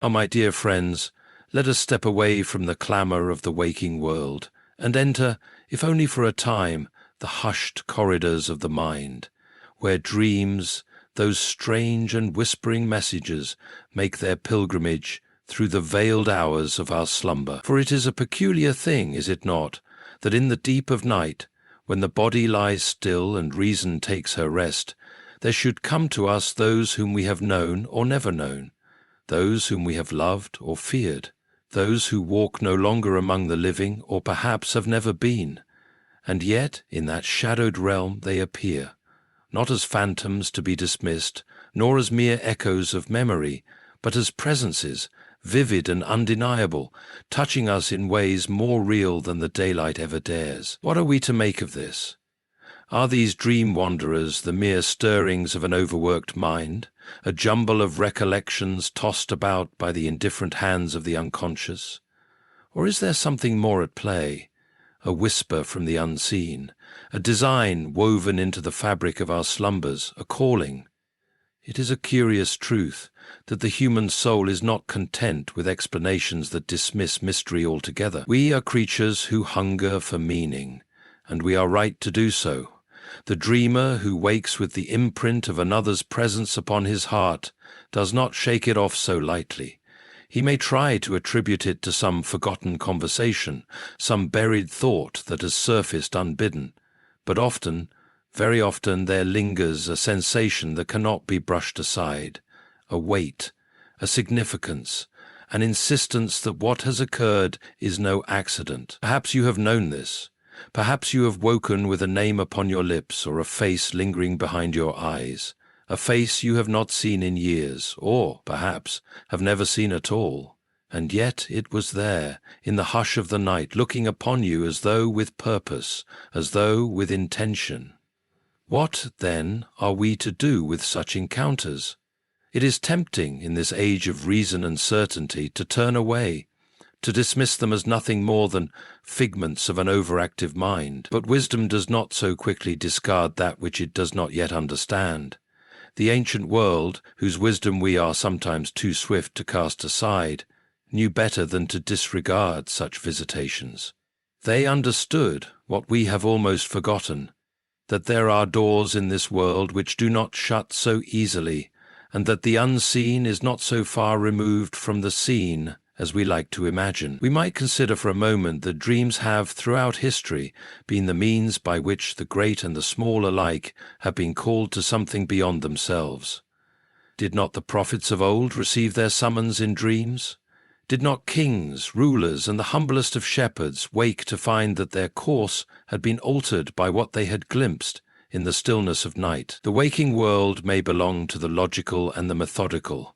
My dear friends, let us step away from the clamor of the waking world and enter, if only for a time, the hushed corridors of the mind, where dreams, those strange and whispering messages, make their pilgrimage through the veiled hours of our slumber. For it is a peculiar thing, is it not, that in the deep of night, when the body lies still and reason takes her rest, there should come to us those whom we have known or never known, those whom we have loved or feared, those who walk no longer among the living or perhaps have never been, and yet in that shadowed realm they appear, not as phantoms to be dismissed, nor as mere echoes of memory, but as presences, vivid and undeniable, touching us in ways more real than the daylight ever dares. What are we to make of this? Are these dream wanderers the mere stirrings of an overworked mind, a jumble of recollections tossed about by the indifferent hands of the unconscious? Or is there something more at play, a whisper from the unseen, a design woven into the fabric of our slumbers, a calling? It is a curious truth that the human soul is not content with explanations that dismiss mystery altogether. We are creatures who hunger for meaning, and we are right to do so. The dreamer who wakes with the imprint of another's presence upon his heart does not shake it off so lightly. He may try to attribute it to some forgotten conversation, some buried thought that has surfaced unbidden, but often, very often, there lingers a sensation that cannot be brushed aside, a weight, a significance, an insistence that what has occurred is no accident. Perhaps you have known this. Perhaps you have woken with a name upon your lips or a face lingering behind your eyes, a face you have not seen in years, or, perhaps, have never seen at all. And yet it was there, in the hush of the night, looking upon you as though with purpose, as though with intention. What, then, are we to do with such encounters? It is tempting, in this age of reason and certainty, to turn away, to dismiss them as nothing more than figments of an overactive mind. But wisdom does not so quickly discard that which it does not yet understand. The ancient world, whose wisdom we are sometimes too swift to cast aside, knew better than to disregard such visitations. They understood what we have almost forgotten, that there are doors in this world which do not shut so easily, and that the unseen is not so far removed from the seen as we like to imagine. We might consider for a moment that dreams have, throughout history, been the means by which the great and the small alike have been called to something beyond themselves. Did not the prophets of old receive their summons in dreams? Did not kings, rulers, and the humblest of shepherds wake to find that their course had been altered by what they had glimpsed in the stillness of night? The waking world may belong to the logical and the methodical,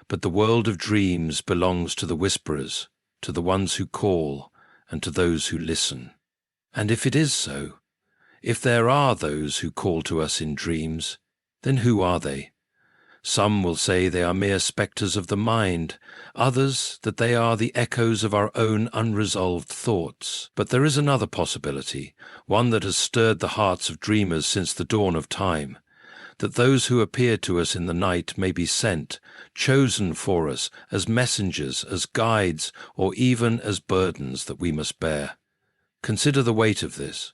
but the world of dreams belongs to the whisperers, to the ones who call, and to those who listen. And if it is so, if there are those who call to us in dreams, then who are they? Some will say they are mere spectres of the mind, others that they are the echoes of our own unresolved thoughts. But there is another possibility, one that has stirred the hearts of dreamers since the dawn of time, that those who appear to us in the night may be sent, chosen for us as messengers, as guides, or even as burdens that we must bear. Consider the weight of this.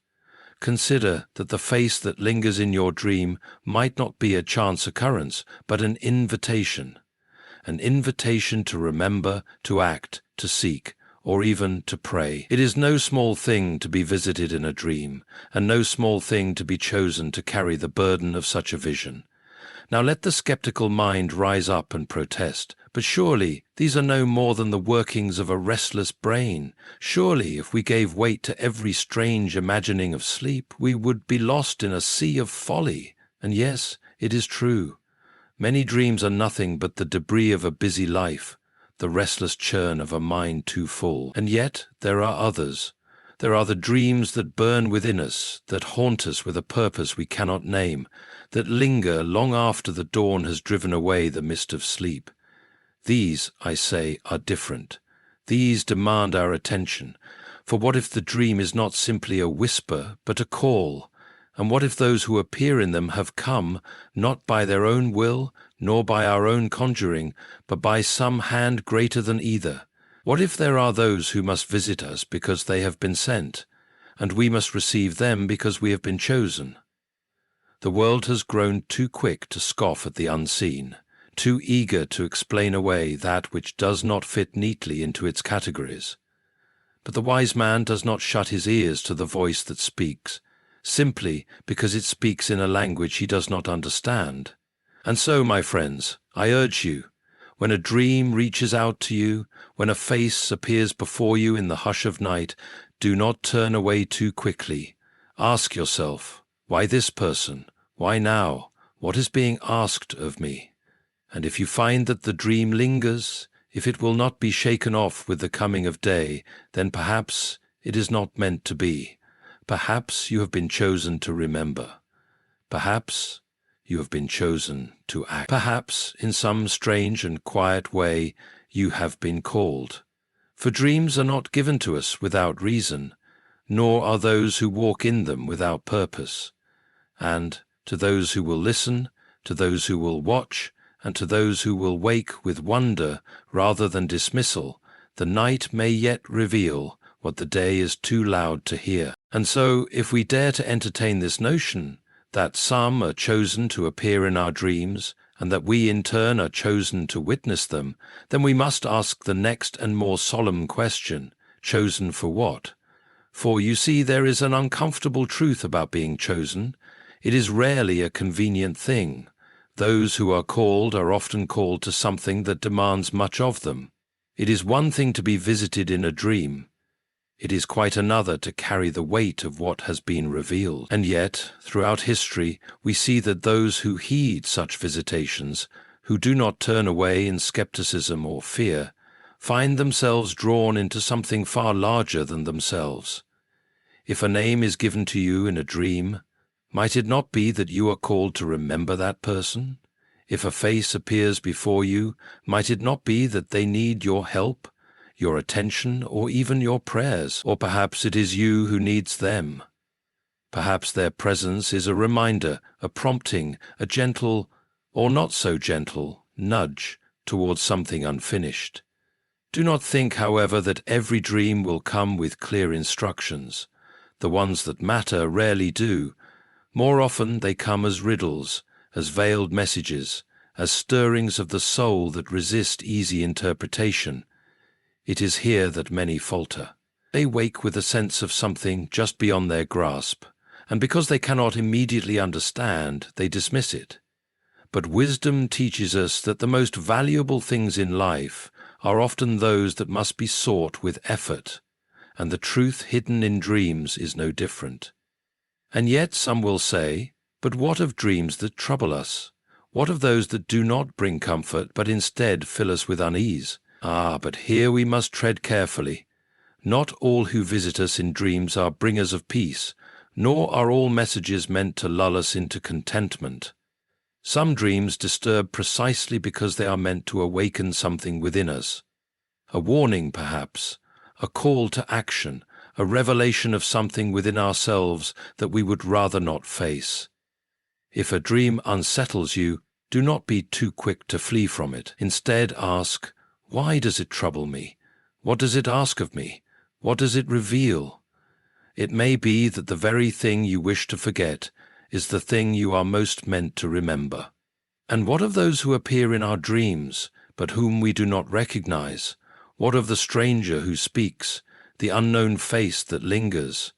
Consider that the face that lingers in your dream might not be a chance occurrence, but an invitation to remember, to act, to seek, or even to pray. It is no small thing to be visited in a dream, and no small thing to be chosen to carry the burden of such a vision. Now let the skeptical mind rise up and protest. But surely these are no more than the workings of a restless brain. Surely if we gave weight to every strange imagining of sleep, we would be lost in a sea of folly. And yes, it is true. Many dreams are nothing but the debris of a busy life, the restless churn of a mind too full. And yet there are others. There are the dreams that burn within us, that haunt us with a purpose we cannot name, that linger long after the dawn has driven away the mist of sleep. These, I say, are different. These demand our attention, for what if the dream is not simply a whisper, but a call, And what if those who appear in them have come, not by their own will, nor by our own conjuring, but by some hand greater than either? What if there are those who must visit us because they have been sent, and we must receive them because we have been chosen? The world has grown too quick to scoff at the unseen, too eager to explain away that which does not fit neatly into its categories. But the wise man does not shut his ears to the voice that speaks, simply because it speaks in a language he does not understand. And so, my friends, I urge you, when a dream reaches out to you, when a face appears before you in the hush of night, do not turn away too quickly. Ask yourself, why this person? Why now? What is being asked of me? And if you find that the dream lingers, if it will not be shaken off with the coming of day, then perhaps it is not meant to be. Perhaps you have been chosen to remember. Perhaps you have been chosen to act. Perhaps, in some strange and quiet way, you have been called. For dreams are not given to us without reason, nor are those who walk in them without purpose. And to those who will listen, to those who will watch, and to those who will wake with wonder rather than dismissal, the night may yet reveal what the day is too loud to hear. And so, if we dare to entertain this notion that some are chosen to appear in our dreams, and that we in turn are chosen to witness them, then we must ask the next and more solemn question, chosen for what? For you see, there is an uncomfortable truth about being chosen. It is rarely a convenient thing. Those who are called are often called to something that demands much of them. It is one thing to be visited in a dream. It is quite another to carry the weight of what has been revealed. And yet, throughout history, we see that those who heed such visitations, who do not turn away in skepticism or fear, find themselves drawn into something far larger than themselves. If a name is given to you in a dream, might it not be that you are called to remember that person? If a face appears before you, might it not be that they need your help, your attention, or even your prayers? Or perhaps it is you who needs them. Perhaps their presence is a reminder, a prompting, a gentle, or not so gentle, nudge towards something unfinished. Do not think, however, that every dream will come with clear instructions. The ones that matter rarely do. More often they come as riddles, as veiled messages, as stirrings of the soul that resist easy interpretation. It is here that many falter. They wake with a sense of something just beyond their grasp, and because they cannot immediately understand, they dismiss it. But wisdom teaches us that the most valuable things in life are often those that must be sought with effort, and the truth hidden in dreams is no different. And yet some will say, but what of dreams that trouble us? What of those that do not bring comfort, but instead fill us with unease? But here we must tread carefully. Not all who visit us in dreams are bringers of peace, nor are all messages meant to lull us into contentment. Some dreams disturb precisely because they are meant to awaken something within us. A warning, perhaps, a call to action, a revelation of something within ourselves that we would rather not face. If a dream unsettles you, do not be too quick to flee from it. Instead, ask, why does it trouble me? What does it ask of me? What does it reveal? It may be that the very thing you wish to forget is the thing you are most meant to remember. And what of those who appear in our dreams, but whom we do not recognize? What of the stranger who speaks, the unknown face that lingers?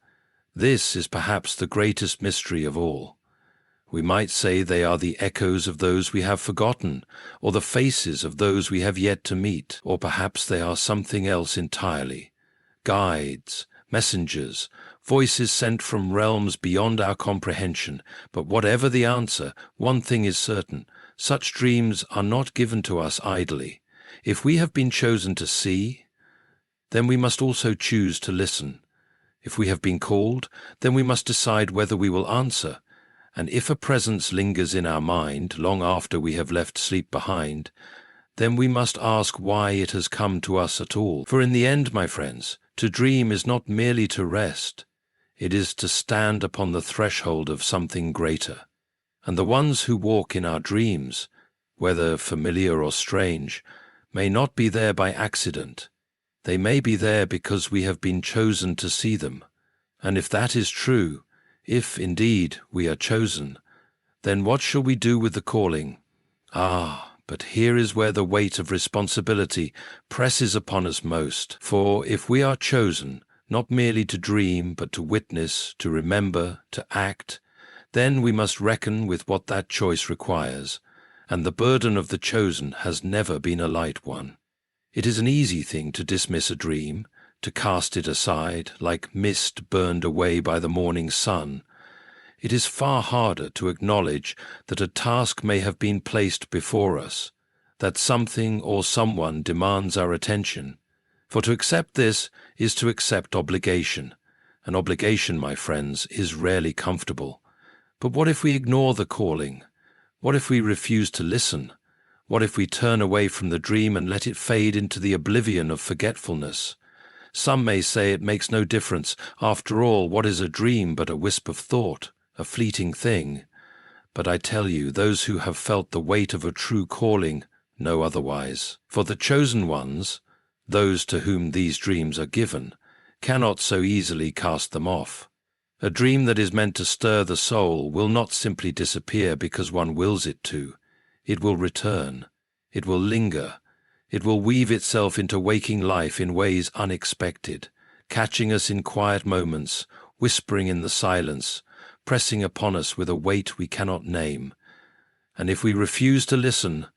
This is perhaps the greatest mystery of all. We might say they are the echoes of those we have forgotten, or the faces of those we have yet to meet, or perhaps they are something else entirely. Guides, messengers, voices sent from realms beyond our comprehension. But whatever the answer, one thing is certain, such dreams are not given to us idly. If we have been chosen to see, then we must also choose to listen. If we have been called, then we must decide whether we will answer. And if a presence lingers in our mind long after we have left sleep behind, then we must ask why it has come to us at all. For in the end, my friends, to dream is not merely to rest. It is to stand upon the threshold of something greater. And the ones who walk in our dreams, whether familiar or strange, may not be there by accident. They may be there because we have been chosen to see them. And if that is true, if indeed we are chosen, then what shall we do with the calling? But here is where the weight of responsibility presses upon us most. For if we are chosen, not merely to dream, but to witness, to remember, to act, then we must reckon with what that choice requires, and the burden of the chosen has never been a light one. It is an easy thing to dismiss a dream, to cast it aside, like mist burned away by the morning sun. It is far harder to acknowledge that a task may have been placed before us, that something or someone demands our attention. For to accept this is to accept obligation, and obligation, my friends, is rarely comfortable. But what if we ignore the calling? What if we refuse to listen? What if we turn away from the dream and let it fade into the oblivion of forgetfulness? Some may say it makes no difference. After all, what is a dream but a wisp of thought, a fleeting thing? But I tell you, those who have felt the weight of a true calling know otherwise. For the chosen ones, those to whom these dreams are given, cannot so easily cast them off. A dream that is meant to stir the soul will not simply disappear because one wills it to. It will return. It will linger. It will weave itself into waking life in ways unexpected, catching us in quiet moments, whispering in the silence, pressing upon us with a weight we cannot name. And if we refuse to listen,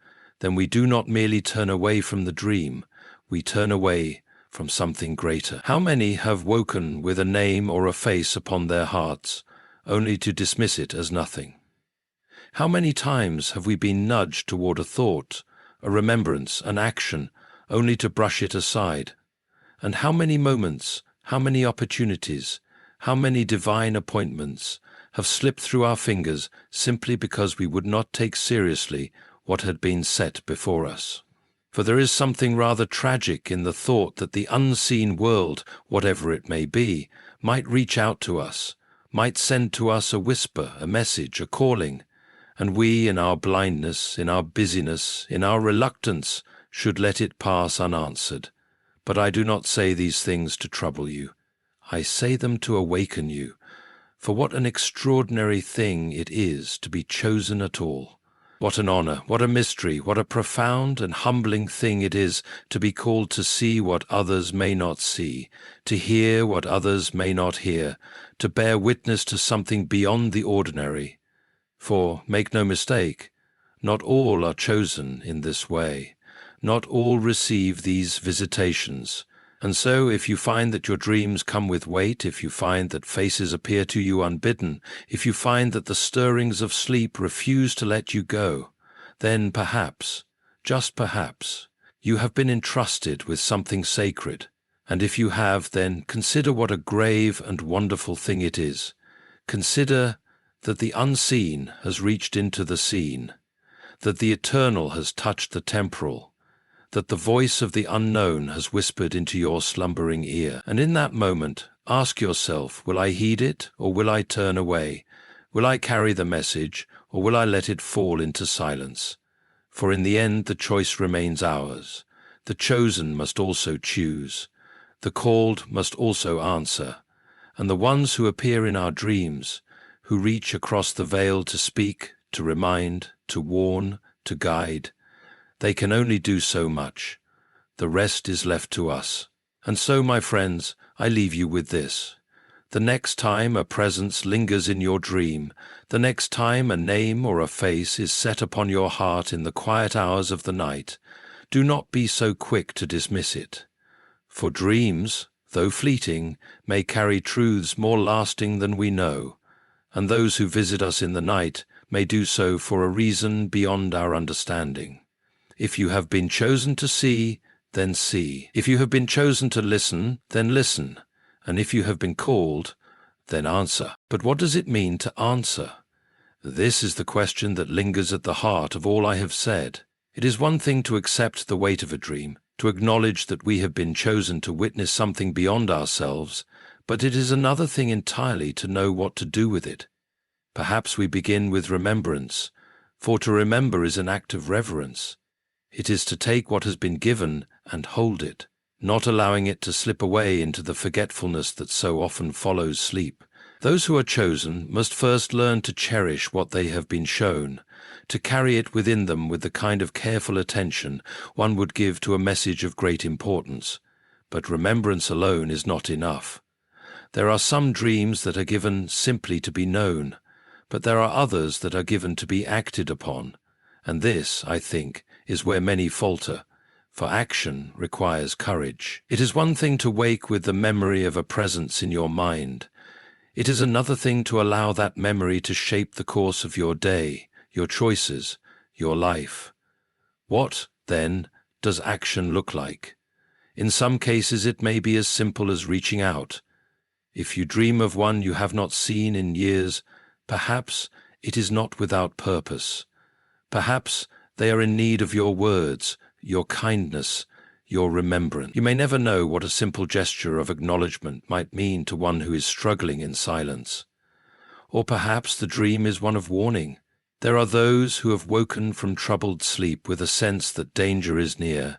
then we do not merely turn away from the dream, we turn away from something greater. How many have woken with a name or a face upon their hearts, only to dismiss it as nothing? How many times have we been nudged toward a thought, a remembrance, an action, only to brush it aside? And how many moments, how many opportunities, how many divine appointments have slipped through our fingers simply because we would not take seriously what had been set before us? For there is something rather tragic in the thought that the unseen world, whatever it may be, might reach out to us, might send to us a whisper, a message, a calling, and we, in our blindness, in our busyness, in our reluctance, should let it pass unanswered. But I do not say these things to trouble you. I say them to awaken you. For what an extraordinary thing it is to be chosen at all. What an honor, what a mystery, what a profound and humbling thing it is to be called to see what others may not see, to hear what others may not hear, to bear witness to something beyond the ordinary. For, make no mistake, not all are chosen in this way. Not all receive these visitations. And so, if you find that your dreams come with weight, if you find that faces appear to you unbidden, if you find that the stirrings of sleep refuse to let you go, then perhaps, just perhaps, you have been entrusted with something sacred. And if you have, then consider what a grave and wonderful thing it is. Consider that the unseen has reached into the seen, that the eternal has touched the temporal, that the voice of the unknown has whispered into your slumbering ear. And in that moment, ask yourself, will I heed it, or will I turn away? Will I carry the message, or will I let it fall into silence? For in the end, the choice remains ours. The chosen must also choose. The called must also answer. And the ones who appear in our dreams, who reach across the veil to speak, to remind, to warn, to guide, they can only do so much. The rest is left to us. And so, my friends, I leave you with this. The next time a presence lingers in your dream, the next time a name or a face is set upon your heart in the quiet hours of the night, do not be so quick to dismiss it. For dreams, though fleeting, may carry truths more lasting than we know, and those who visit us in the night may do so for a reason beyond our understanding. If you have been chosen to see, then see. If you have been chosen to listen, then listen. And if you have been called, then answer. But what does it mean to answer? This is the question that lingers at the heart of all I have said. It is one thing to accept the weight of a dream, to acknowledge that we have been chosen to witness something beyond ourselves, But it is another thing entirely to know what to do with it. Perhaps we begin with remembrance, for to remember is an act of reverence. It is to take what has been given and hold it, not allowing it to slip away into the forgetfulness that so often follows sleep. Those who are chosen must first learn to cherish what they have been shown, to carry it within them with the kind of careful attention one would give to a message of great importance. But remembrance alone is not enough. There are some dreams that are given simply to be known, but there are others that are given to be acted upon, and this, I think, is where many falter, for action requires courage. It is one thing to wake with the memory of a presence in your mind. It is another thing to allow that memory to shape the course of your day, your choices, your life. What, then, does action look like? In some cases it may be as simple as reaching out. If you dream of one you have not seen in years, perhaps it is not without purpose. Perhaps they are in need of your words, your kindness, your remembrance. You may never know what a simple gesture of acknowledgement might mean to one who is struggling in silence. Or perhaps the dream is one of warning. There are those who have woken from troubled sleep with a sense that danger is near,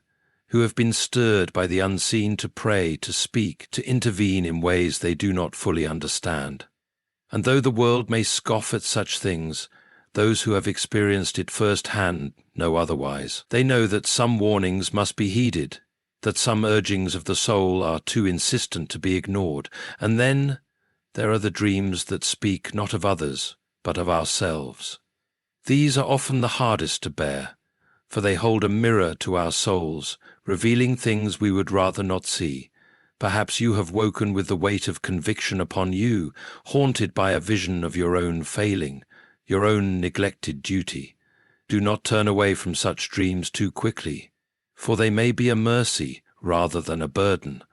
who have been stirred by the unseen to pray, to speak, to intervene in ways they do not fully understand. And though the world may scoff at such things, those who have experienced it firsthand know otherwise. They know that some warnings must be heeded, that some urgings of the soul are too insistent to be ignored. And then there are the dreams that speak not of others, but of ourselves. These are often the hardest to bear, for they hold a mirror to our souls, revealing things we would rather not see. Perhaps you have woken with the weight of conviction upon you, haunted by a vision of your own failing, your own neglected duty. Do not turn away from such dreams too quickly, for they may be a mercy rather than a burden,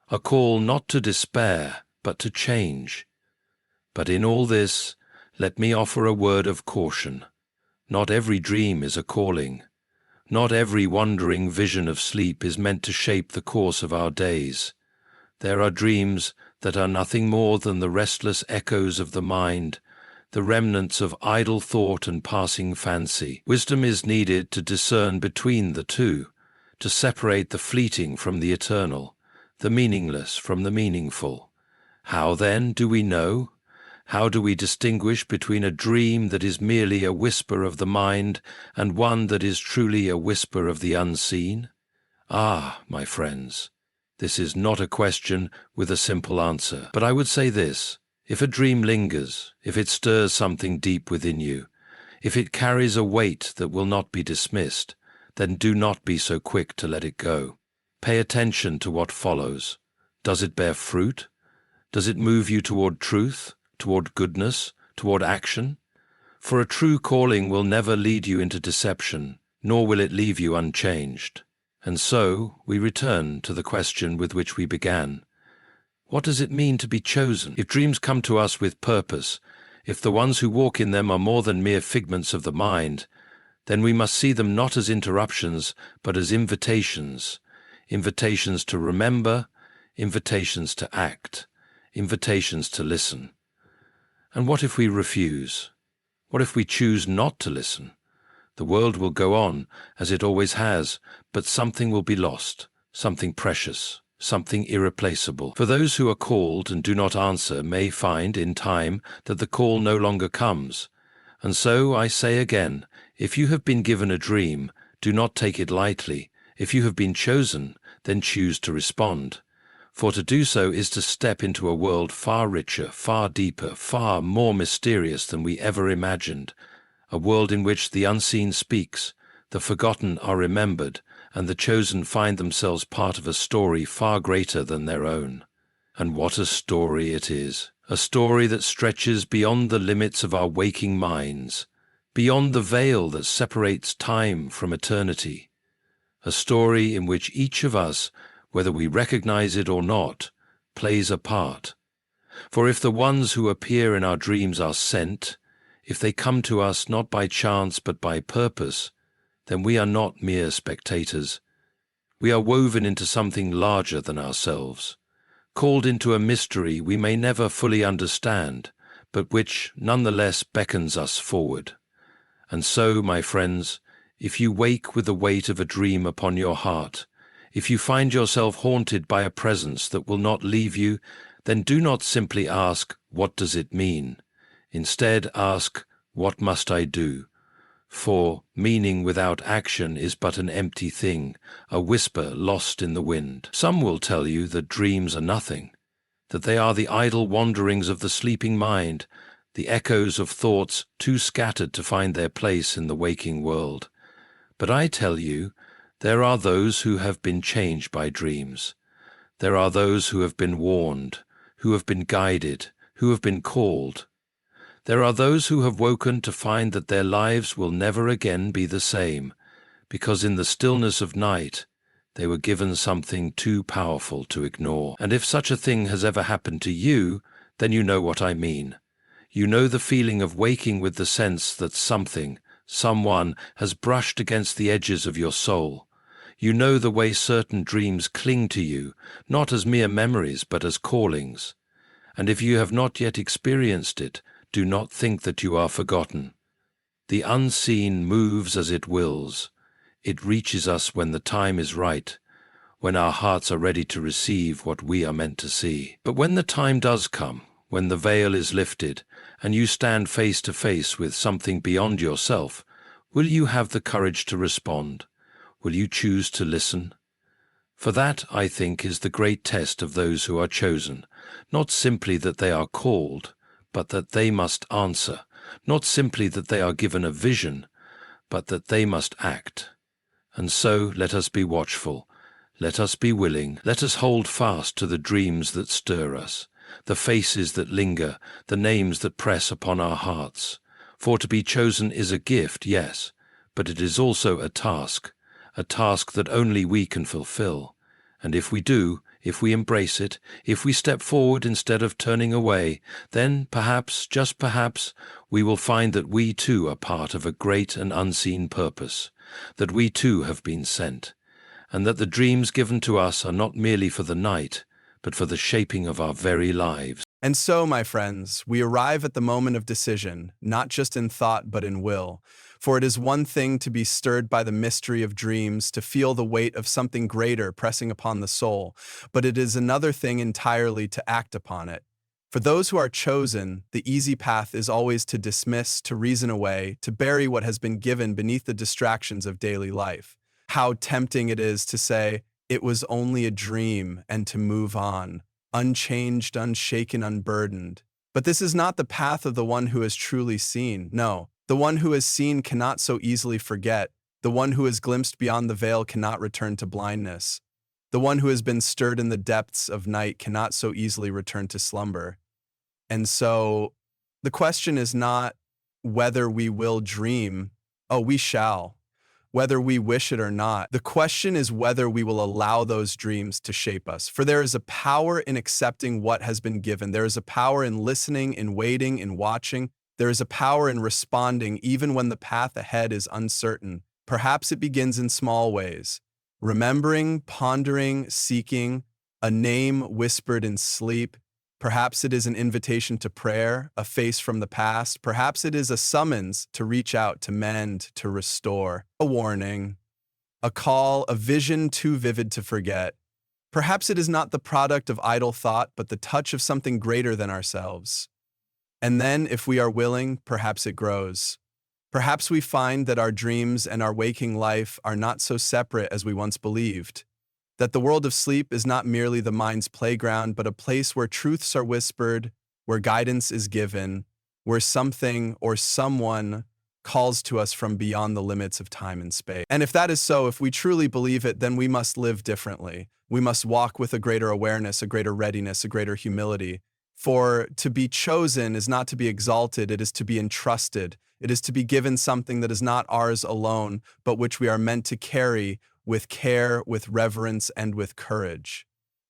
a call not to despair, but to change. But in all this, let me offer a word of caution. Not every dream is a calling. Not every wandering vision of sleep is meant to shape the course of our days. There are dreams that are nothing more than the restless echoes of the mind, the remnants of idle thought and passing fancy. Wisdom is needed to discern between the two, to separate the fleeting from the eternal, the meaningless from the meaningful. How then do we know? How do we distinguish between a dream that is merely a whisper of the mind and one that is truly a whisper of the unseen? Ah, my friends, this is not a question with a simple answer, but I would say this. If a dream lingers, if it stirs something deep within you, if it carries a weight that will not be dismissed, then do not be so quick to let it go. Pay attention to what follows. Does it bear fruit? Does it move you toward truth, toward goodness, toward action? For a true calling will never lead you into deception, nor will it leave you unchanged. And so we return to the question with which we began. What does it mean to be chosen? If dreams come to us with purpose, if the ones who walk in them are more than mere figments of the mind, then we must see them not as interruptions, but as invitations. Invitations to remember, invitations to act, invitations to listen. And what if we refuse? What if we choose not to listen? The world will go on, as it always has, but something will be lost, something precious, something irreplaceable. For those who are called and do not answer may find, in time, that the call no longer comes. And so I say again, if you have been given a dream, do not take it lightly. If you have been chosen, then choose to respond. For to do so is to step into a world far richer, far deeper, far more mysterious than we ever imagined, a world in which the unseen speaks, the forgotten are remembered, and the chosen find themselves part of a story far greater than their own. And what a story it is! A story that stretches beyond the limits of our waking minds, beyond the veil that separates time from eternity. A story in which each of us, whether we recognize it or not, plays a part. For if the ones who appear in our dreams are sent, if they come to us not by chance but by purpose, then we are not mere spectators. We are woven into something larger than ourselves. called into a mystery we may never fully understand, but which nonetheless beckons us forward. And so, my friends, if you wake with the weight of a dream upon your heart, if you find yourself haunted by a presence that will not leave you, then do not simply ask, "What does it mean?" Instead, ask, "What must I do?" For meaning without action is but an empty thing, a whisper lost in the wind. Some will tell you that dreams are nothing, that they are the idle wanderings of the sleeping mind, the echoes of thoughts too scattered to find their place in the waking world. But I tell you, there are those who have been changed by dreams. There are those who have been warned, who have been guided, who have been called. There are those who have woken to find that their lives will never again be the same, because in the stillness of night they were given something too powerful to ignore. And if such a thing has ever happened to you, then you know what I mean. You know the feeling of waking with the sense that something, someone, has brushed against the edges of your soul. You know the way certain dreams cling to you, not as mere memories but as callings. And if you have not yet experienced it, do not think that you are forgotten. The unseen moves as it wills. It reaches us when the time is right, when our hearts are ready to receive what we are meant to see. But when the time does come, when the veil is lifted, and you stand face to face with something beyond yourself, will you have the courage to respond? Will you choose to listen? For that, I think, is the great test of those who are chosen, not simply that they are called, but that they must answer, not simply that they are given a vision, but that they must act. And so let us be watchful, let us be willing, let us hold fast to the dreams that stir us, the faces that linger, the names that press upon our hearts. For to be chosen is a gift, yes, but it is also a task that only we can fulfill. And if we do, if we embrace it, if we step forward instead of turning away, then perhaps, just perhaps, we will find that we too are part of a great and unseen purpose, that we too have been sent, and that the dreams given to us are not merely for the night, but for the shaping of our very lives. And so, my friends, we arrive at the moment of decision, not just in thought but in will. For it is one thing to be stirred by the mystery of dreams, to feel the weight of something greater pressing upon the soul, but it is another thing entirely to act upon it. For those who are chosen, the easy path is always to dismiss, to reason away, to bury what has been given beneath the distractions of daily life. How tempting it is to say, "It was only a dream," and to move on, unchanged, unshaken, unburdened. But this is not the path of the one who has truly seen. No, the one who has seen cannot so easily forget. The one who has glimpsed beyond the veil cannot return to blindness. The one who has been stirred in the depths of night cannot so easily return to slumber. And so the question is not whether we will dream. Oh, we shall, whether we wish it or not. The question is whether we will allow those dreams to shape us. For there is a power in accepting what has been given. There is a power in listening, in waiting, in watching. There is a power in responding even when the path ahead is uncertain. Perhaps it begins in small ways. Remembering, pondering, seeking, a name whispered in sleep. Perhaps it is an invitation to prayer, a face from the past. Perhaps it is a summons to reach out, to mend, to restore. A warning, a call, a vision too vivid to forget. Perhaps it is not the product of idle thought, but the touch of something greater than ourselves. And then, if we are willing, perhaps it grows. Perhaps we find that our dreams and our waking life are not so separate as we once believed. That the world of sleep is not merely the mind's playground, but a place where truths are whispered, where guidance is given, where something or someone calls to us from beyond the limits of time and space. And if that is so, if we truly believe it, then we must live differently. We must walk with a greater awareness, a greater readiness, a greater humility. For to be chosen is not to be exalted, it is to be entrusted. It is to be given something that is not ours alone, but which we are meant to carry with care, with reverence, and with courage.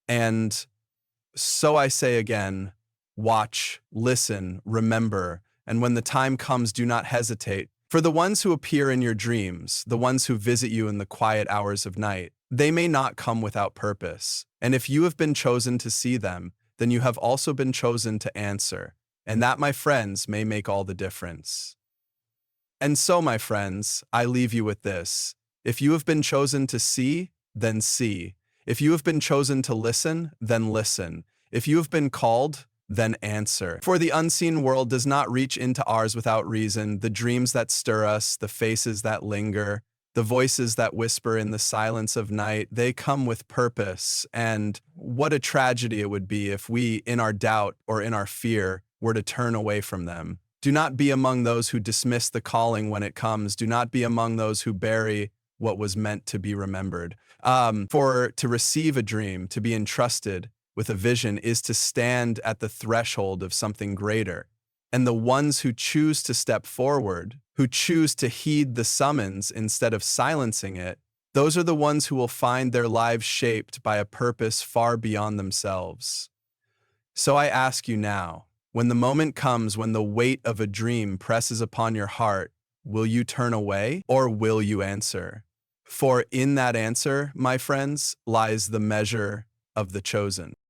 And so I say again, watch, listen, remember, and when the time comes, do not hesitate. For the ones who appear in your dreams, the ones who visit you in the quiet hours of night, They may not come without purpose, and if you have been chosen to see them, then you have also been chosen to answer, and that, my friends, may make all the difference. And so, my friends, I leave you with this. If you have been chosen to see, then see. If you have been chosen to listen, then listen. If you have been called, then answer. For the unseen world does not reach into ours without reason. The dreams that stir us, the faces that linger, the voices that whisper in the silence of night, they come with purpose. And what a tragedy it would be if we, in our doubt or in our fear, were to turn away from them. Do not be among those who dismiss the calling when it comes. Do not be among those who bury what was meant to be remembered. For to receive a dream, to be entrusted with a vision, is to stand at the threshold of something greater. And the ones who choose to step forward, who choose to heed the summons instead of silencing it, those are the ones who will find their lives shaped by a purpose far beyond themselves. So I ask you now, when the moment comes when the weight of a dream presses upon your heart, will you turn away or will you answer? For in that answer, my friends, lies the measure of the chosen.